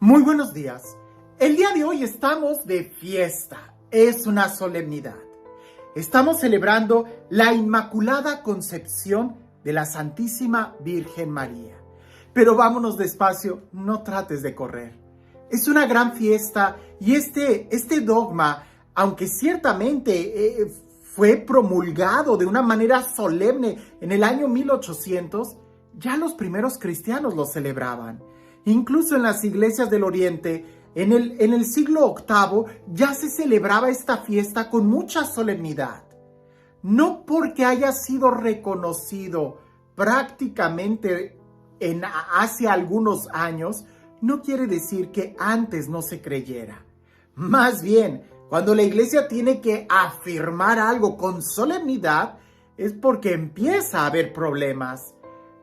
Muy buenos días. El día de hoy estamos de fiesta. Es una solemnidad. Estamos celebrando la Inmaculada Concepción de la Santísima Virgen María. Pero vámonos despacio, no trates de correr. Es una gran fiesta y este dogma, aunque ciertamente fue promulgado de una manera solemne en el año 1800, ya los primeros cristianos lo celebraban. Incluso en las iglesias del Oriente, en el siglo VIII, ya se celebraba esta fiesta con mucha solemnidad. No porque haya sido reconocido prácticamente hace algunos años, no quiere decir que antes no se creyera. Más bien, cuando la iglesia tiene que afirmar algo con solemnidad, es porque empieza a haber problemas.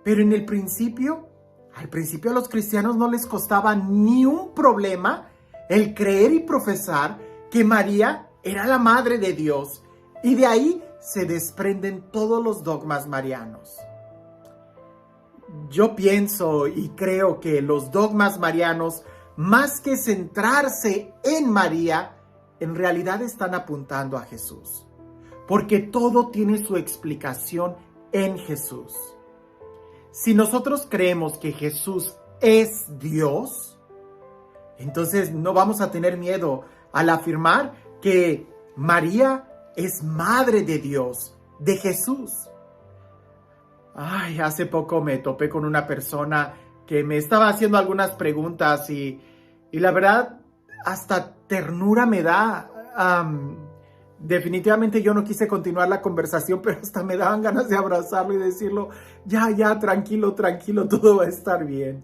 Pero en el principio, al principio a los cristianos no les costaba ni un problema el creer y profesar que María era la Madre de Dios, y de ahí se desprenden todos los dogmas marianos. Yo pienso y creo que los dogmas marianos, más que centrarse en María, en realidad están apuntando a Jesús, porque todo tiene su explicación en Jesús. Si nosotros creemos que Jesús es Dios, entonces no vamos a tener miedo al afirmar que María es Madre de Dios, de Jesús. Hace poco me topé con una persona que me estaba haciendo algunas preguntas y la verdad hasta ternura me da. Definitivamente yo no quise continuar la conversación, pero hasta me daban ganas de abrazarlo y decirlo, ya, tranquilo, todo va a estar bien.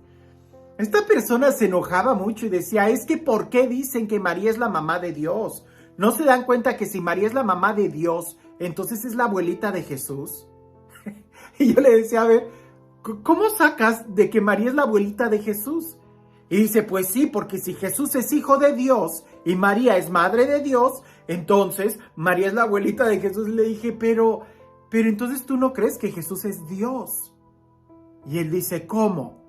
Esta persona se enojaba mucho y decía, es que ¿por qué dicen que María es la mamá de Dios? ¿No se dan cuenta que si María es la mamá de Dios, entonces es la abuelita de Jesús? Y yo le decía, a ver, ¿cómo sacas de que María es la abuelita de Jesús? Y dice, pues sí, porque si Jesús es hijo de Dios y María es madre de Dios, entonces María es la abuelita de Jesús. Le dije, pero entonces tú no crees que Jesús es Dios. Y él dice, ¿cómo?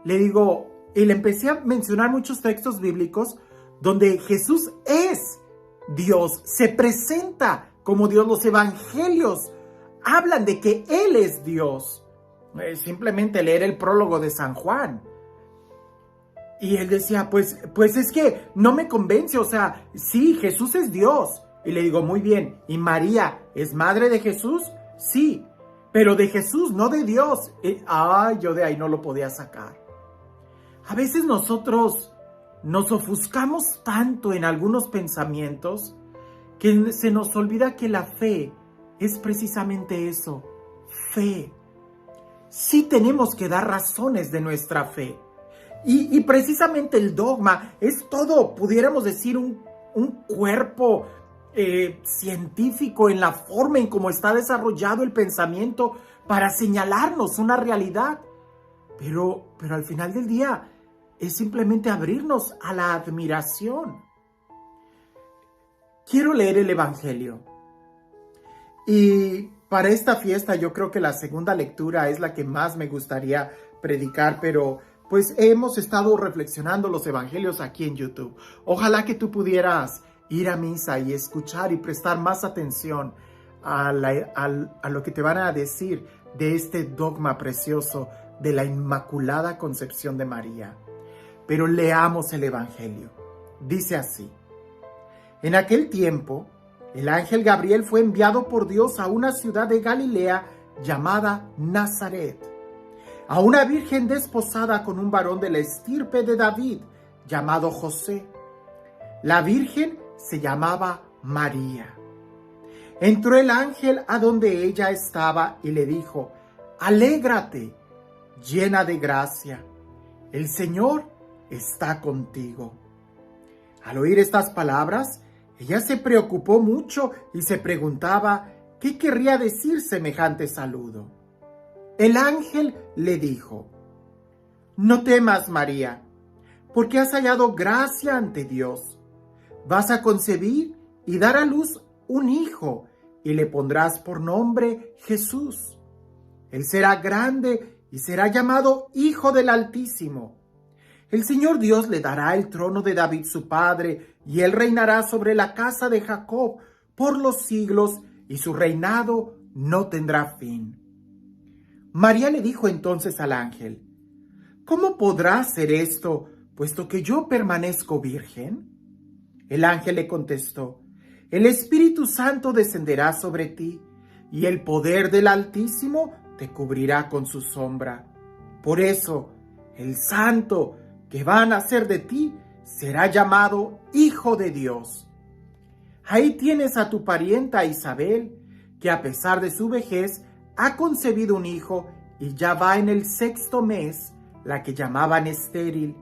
Le digo, y le empecé a mencionar muchos textos bíblicos donde Jesús es Dios, se presenta como Dios. Los evangelios hablan de que Él es Dios. Simplemente leer el prólogo de San Juan. Y él decía, pues es que no me convence, o sea, sí, Jesús es Dios. Y le digo, muy bien, ¿y María es madre de Jesús? Sí, pero de Jesús, no de Dios. Yo de ahí no lo podía sacar. A veces nosotros nos ofuscamos tanto en algunos pensamientos que se nos olvida que la fe es precisamente eso, fe. Sí tenemos que dar razones de nuestra fe. Y precisamente el dogma es todo, pudiéramos decir, un cuerpo científico en la forma en cómo está desarrollado el pensamiento para señalarnos una realidad. Pero al final del día es simplemente abrirnos a la admiración. Quiero leer el Evangelio. Y para esta fiesta yo creo que la segunda lectura es la que más me gustaría predicar, pero pues hemos estado reflexionando los evangelios aquí en YouTube. Ojalá que tú pudieras ir a misa y escuchar y prestar más atención a lo que te van a decir de este dogma precioso de la Inmaculada Concepción de María. Pero leamos el evangelio. Dice así: en aquel tiempo, el ángel Gabriel fue enviado por Dios a una ciudad de Galilea llamada Nazaret, a una virgen desposada con un varón de la estirpe de David, llamado José. La virgen se llamaba María. Entró el ángel a donde ella estaba y le dijo, alégrate, llena de gracia, el Señor está contigo. Al oír estas palabras, ella se preocupó mucho y se preguntaba qué querría decir semejante saludo. El ángel le dijo, no temas, María, porque has hallado gracia ante Dios. Vas a concebir y dar a luz un hijo, y le pondrás por nombre Jesús. Él será grande y será llamado Hijo del Altísimo. El Señor Dios le dará el trono de David su padre, y él reinará sobre la casa de Jacob por los siglos, y su reinado no tendrá fin. María le dijo entonces al ángel: ¿Cómo podrá ser esto, puesto que yo permanezco virgen? El ángel le contestó: El Espíritu Santo descenderá sobre ti, y el poder del Altísimo te cubrirá con su sombra. Por eso, el santo que va a nacer de ti será llamado Hijo de Dios. Ahí tienes a tu parienta Isabel, que a pesar de su vejez ha concebido un hijo y ya va en el 6º mes, la que llamaban estéril,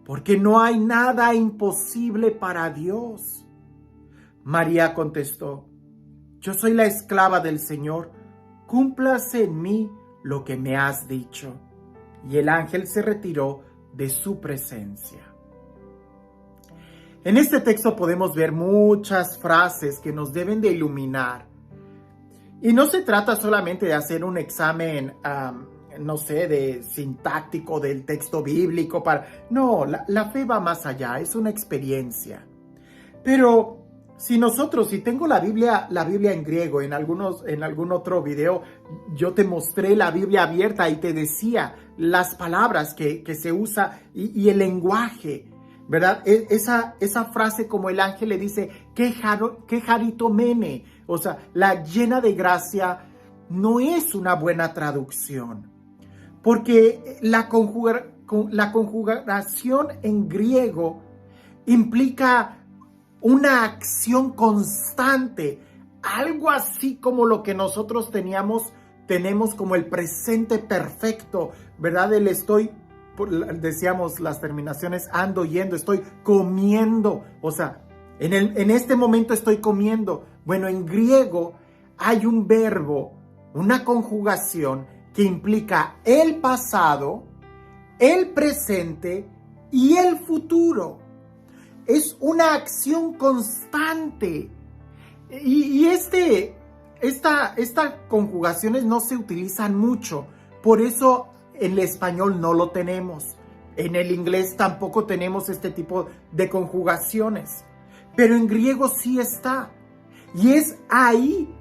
porque no hay nada imposible para Dios. María contestó: Yo soy la esclava del Señor, cúmplase en mí lo que me has dicho. Y el ángel se retiró de su presencia. En este texto podemos ver muchas frases que nos deben de iluminar. Y no se trata solamente de hacer un examen, de sintáctico del texto bíblico. No, la fe va más allá, es una experiencia. Pero si tengo la Biblia en griego, en algún otro video, yo te mostré la Biblia abierta y te decía las palabras que se usa y el lenguaje, ¿verdad? Esa frase, como el ángel le dice, que charitomene, o sea, la llena de gracia, no es una buena traducción, porque la conjugación en griego implica una acción constante, algo así como lo que nosotros tenemos como el presente perfecto, ¿verdad? Decíamos las terminaciones ando, yendo, estoy comiendo, o sea, en este momento estoy comiendo. Bueno, en griego hay un verbo, una conjugación que implica el pasado, el presente y el futuro. Es una acción constante. Y estas conjugaciones no se utilizan mucho. Por eso en el español no lo tenemos. En el inglés tampoco tenemos este tipo de conjugaciones. Pero en griego sí está. Y es ahí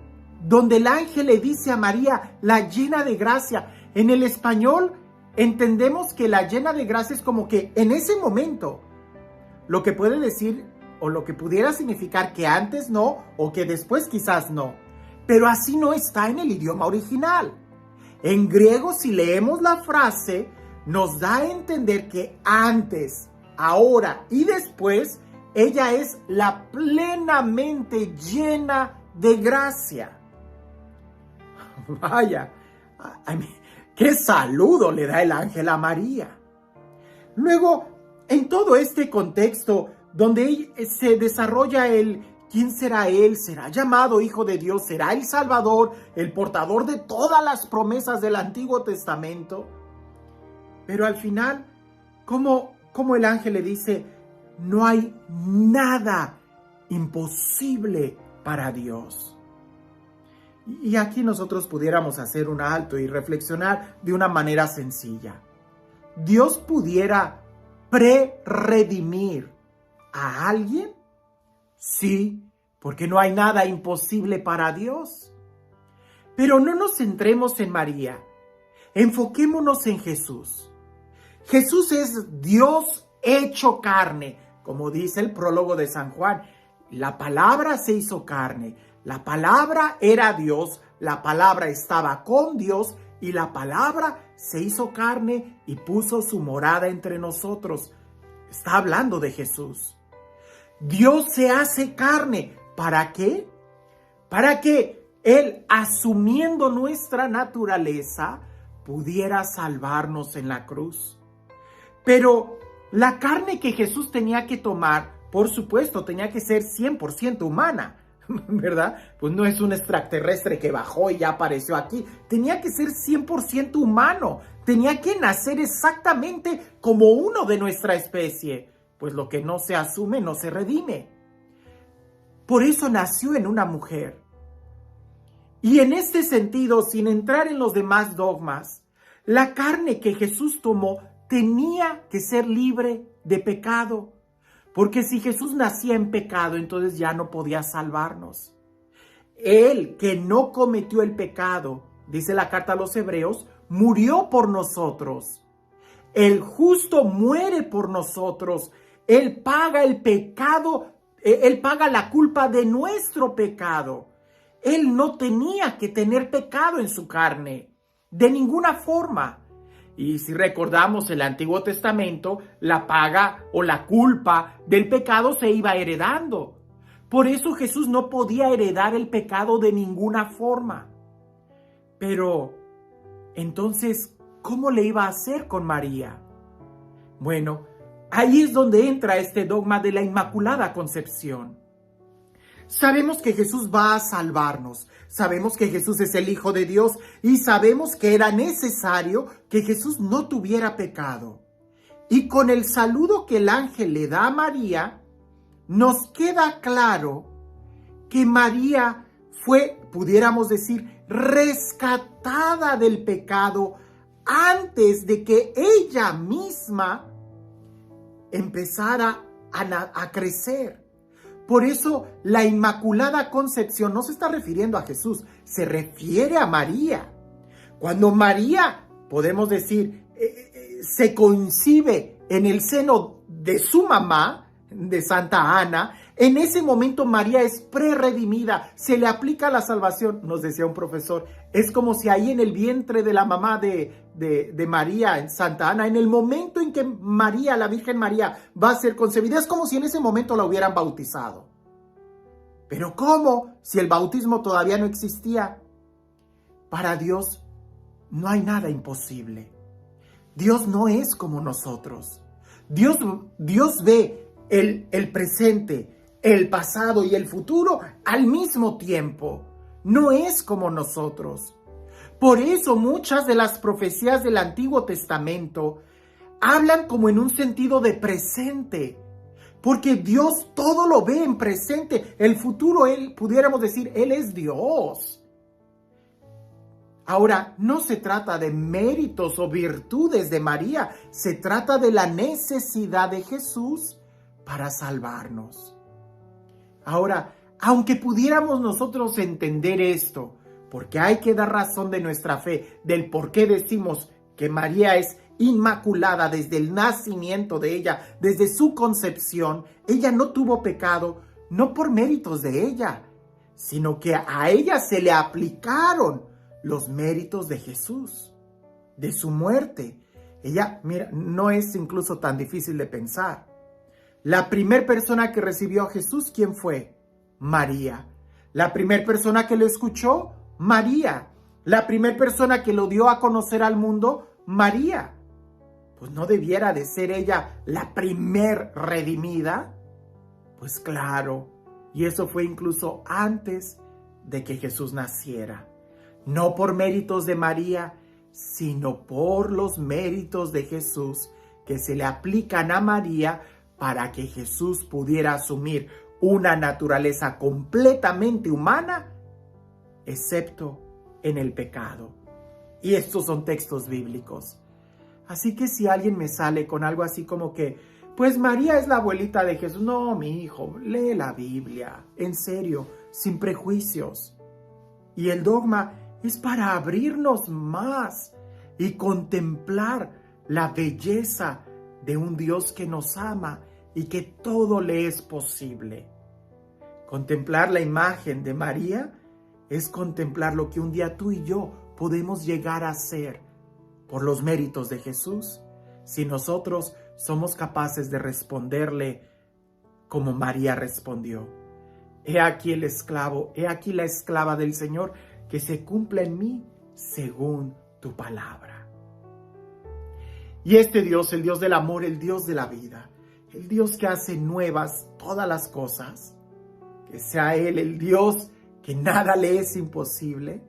donde el ángel le dice a María, la llena de gracia. En el español entendemos que la llena de gracia es como que en ese momento, lo que puede decir o lo que pudiera significar que antes no o que después quizás no. Pero así no está en el idioma original. En griego, si leemos la frase, nos da a entender que antes, ahora y después, ella es la plenamente llena de gracia. Vaya, qué saludo le da el ángel a María. Luego, en todo este contexto donde se desarrolla ¿quién será él? ¿Será llamado Hijo de Dios? ¿Será el Salvador, el portador de todas las promesas del Antiguo Testamento? Pero al final, como el ángel le dice, no hay nada imposible para Dios. Y aquí nosotros pudiéramos hacer un alto y reflexionar de una manera sencilla. Dios pudiera redimir a alguien. Sí, porque no hay nada imposible para Dios. Pero no nos centremos en María. Enfoquémonos en Jesús. Jesús es Dios hecho carne, como dice el prólogo de San Juan. La palabra se hizo carne. La palabra era Dios. La palabra estaba con Dios. Y la palabra se hizo carne y puso su morada entre nosotros. Está hablando de Jesús. Dios se hace carne. ¿Para qué? Para que Él, asumiendo nuestra naturaleza, pudiera salvarnos en la cruz. Pero la carne que Jesús tenía que tomar, por supuesto, tenía que ser 100% humana, ¿verdad? Pues no es un extraterrestre que bajó y ya apareció aquí. Tenía que ser 100% humano. Tenía que nacer exactamente como uno de nuestra especie. Pues lo que no se asume no se redime. Por eso nació en una mujer. Y en este sentido, sin entrar en los demás dogmas, la carne que Jesús tomó tenía que ser libre de pecado, porque si Jesús nacía en pecado, entonces ya no podía salvarnos. Él que no cometió el pecado, dice la carta a los Hebreos, murió por nosotros. El justo muere por nosotros. Él paga el pecado, Él paga la culpa de nuestro pecado. Él no tenía que tener pecado en su carne, de ninguna forma. Y si recordamos el Antiguo Testamento, la paga o la culpa del pecado se iba heredando. Por eso Jesús no podía heredar el pecado de ninguna forma. Pero, entonces, ¿cómo le iba a hacer con María? Bueno, ahí es donde entra este dogma de la Inmaculada Concepción. Sabemos que Jesús va a salvarnos, sabemos que Jesús es el Hijo de Dios y sabemos que era necesario que Jesús no tuviera pecado. Y con el saludo que el ángel le da a María, nos queda claro que María fue, pudiéramos decir, rescatada del pecado antes de que ella misma empezara a crecer. Por eso la Inmaculada Concepción no se está refiriendo a Jesús, se refiere a María. Cuando María, podemos decir, se concibe en el seno de su mamá, de Santa Ana, en ese momento María es prerredimida, se le aplica la salvación, nos decía un profesor. Es como si ahí en el vientre de la mamá de María, en Santa Ana, en el momento en que María, la Virgen María, va a ser concebida, es como si en ese momento la hubieran bautizado. ¿Pero cómo? Si el bautismo todavía no existía. Para Dios no hay nada imposible. Dios no es como nosotros. Dios ve el presente, el pasado y el futuro al mismo tiempo. No es como nosotros. Por eso muchas de las profecías del Antiguo Testamento hablan como en un sentido de presente, porque Dios todo lo ve en presente. El futuro, pudiéramos decir, Él es Dios. Ahora, no se trata de méritos o virtudes de María, se trata de la necesidad de Jesús para salvarnos. Ahora, aunque pudiéramos nosotros entender esto, porque hay que dar razón de nuestra fe, del por qué decimos que María es inmaculada desde el nacimiento de ella, desde su concepción, ella no tuvo pecado, no por méritos de ella, sino que a ella se le aplicaron los méritos de Jesús, de su muerte. Ella, mira, no es incluso tan difícil de pensar. La primera persona que recibió a Jesús, ¿quién fue? María. La primera persona que lo escuchó, María. La primera persona que lo dio a conocer al mundo, María. Pues no debiera de ser ella la primer redimida. Pues claro, y eso fue incluso antes de que Jesús naciera. No por méritos de María, sino por los méritos de Jesús que se le aplican a María para que Jesús pudiera asumir una naturaleza completamente humana, excepto en el pecado. Y estos son textos bíblicos. Así que si alguien me sale con algo así como que, pues María es la abuelita de Jesús. No, mi hijo, lee la Biblia, en serio, sin prejuicios. Y el dogma es para abrirnos más y contemplar la belleza de un Dios que nos ama y que todo le es posible. Contemplar la imagen de María es contemplar lo que un día tú y yo podemos llegar a ser por los méritos de Jesús, si nosotros somos capaces de responderle como María respondió. He aquí el esclavo, he aquí la esclava del Señor, que se cumpla en mí según tu palabra. Y este Dios, el Dios del amor, el Dios de la vida, el Dios que hace nuevas todas las cosas, que sea Él el Dios que nada le es imposible,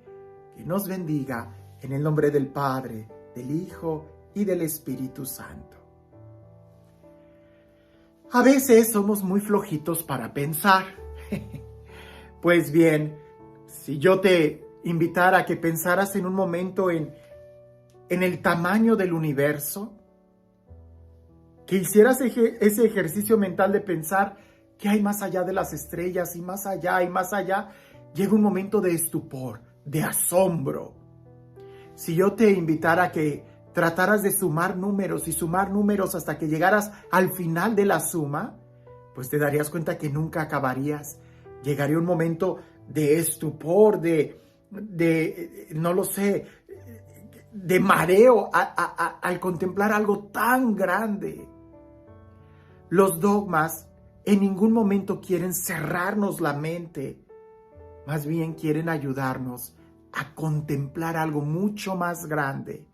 que nos bendiga en el nombre del Padre, del Hijo y del Espíritu Santo. A veces somos muy flojitos para pensar. Pues bien, si yo te invitara a que pensaras en un momento en el tamaño del universo, que hicieras ese ejercicio mental de pensar qué hay más allá de las estrellas y más allá y más allá. Llega un momento de estupor, de asombro. Si yo te invitara a que trataras de sumar números y sumar números hasta que llegaras al final de la suma, pues te darías cuenta que nunca acabarías. Llegaría un momento de estupor, no lo sé, de mareo al contemplar algo tan grande. Los dogmas en ningún momento quieren cerrarnos la mente, más bien quieren ayudarnos a contemplar algo mucho más grande.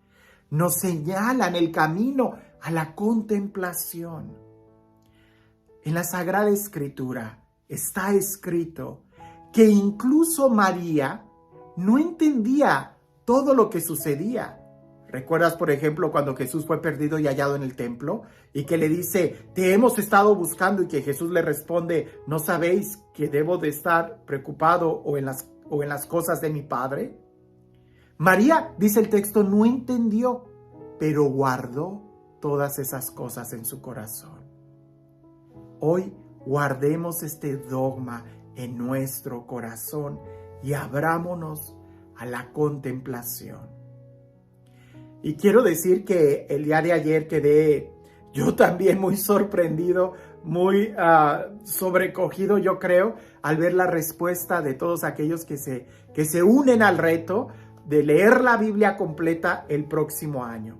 Nos señalan el camino a la contemplación. En la Sagrada Escritura está escrito que incluso María no entendía todo lo que sucedía. ¿Recuerdas, por ejemplo, cuando Jesús fue perdido y hallado en el templo? Y que le dice, te hemos estado buscando, y que Jesús le responde, ¿no sabéis que debo de estar preocupado o en las cosas de mi Padre? María, dice el texto, no entendió, pero guardó todas esas cosas en su corazón. Hoy guardemos este dogma en nuestro corazón y abrámonos a la contemplación. Y quiero decir que el día de ayer quedé yo también muy sorprendido, muy sobrecogido, yo creo, al ver la respuesta de todos aquellos que se unen al reto de leer la Biblia completa el próximo año.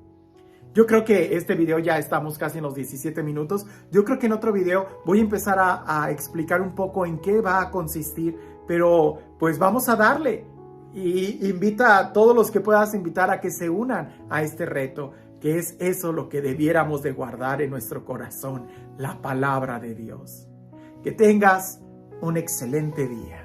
Yo creo que este video ya estamos casi en los 17 minutos. Yo creo que en otro video voy a empezar a explicar un poco en qué va a consistir, pero pues vamos a darle. Y invita a todos los que puedas invitar a que se unan a este reto, que es eso lo que debiéramos de guardar en nuestro corazón, la palabra de Dios. Que tengas un excelente día.